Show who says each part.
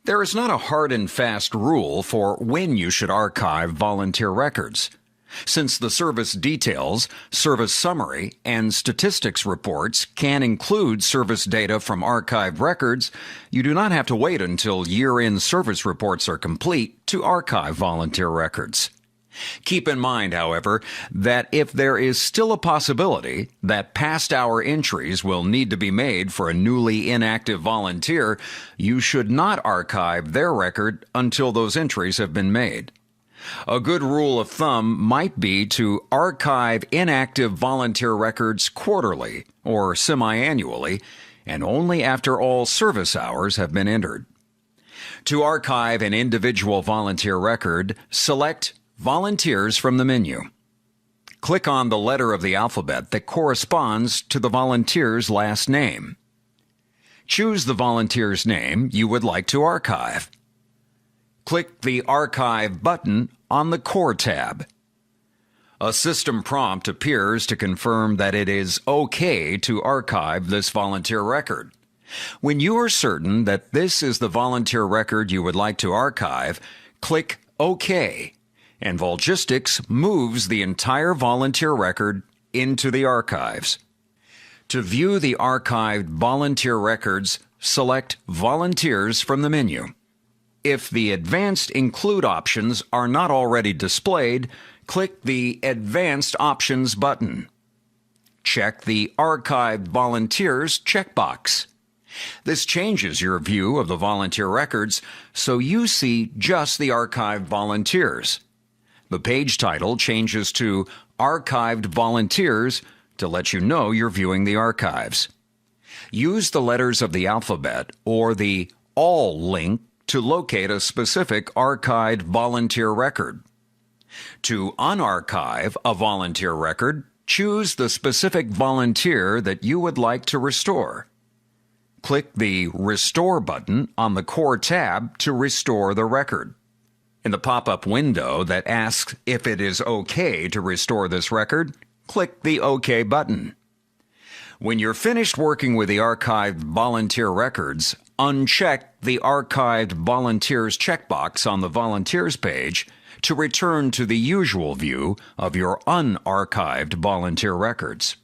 Speaker 1: There is not a hard and fast rule for when you should archive volunteer records. Since the service details, service summary, and statistics reports can include service data from archived records, you do not have to wait until year-end service reports are complete to archive volunteer records. Keep in mind, however, that if there is still a possibility that past hour entries will need to be made for a newly inactive volunteer, you should not archive their record until those entries have been made. A good rule of thumb might be to archive inactive volunteer records quarterly or semi-annually, and only after all service hours have been entered. To archive an individual volunteer record, select Volunteers from the menu. Click on the letter of the alphabet that corresponds to the volunteer's last name. Choose the volunteer's name you would like to archive. Click the Archive button on the Core tab. A system prompt appears to confirm that it is okay to archive this volunteer record. When you are certain that this is the volunteer record you would like to archive, click OK, and Volgistics moves the entire volunteer record into the archives. To view the archived volunteer records, select Volunteers from the menu. If the Advanced Include options are not already displayed, click the Advanced Options button. Check the Archived Volunteers checkbox. This changes your view of the volunteer records so you see just the archived volunteers. The page title changes to Archived Volunteers to let you know you're viewing the archives. Use the letters of the alphabet or the All link to locate a specific archived volunteer record. To unarchive a volunteer record, choose the specific volunteer that you would like to restore. Click the Restore button on the Core tab to restore the record. In the pop-up window that asks if it is okay to restore this record, click the OK button. When you're finished working with the archived volunteer records, uncheck the Archived Volunteers checkbox on the Volunteers page to return to the usual view of your unarchived volunteer records.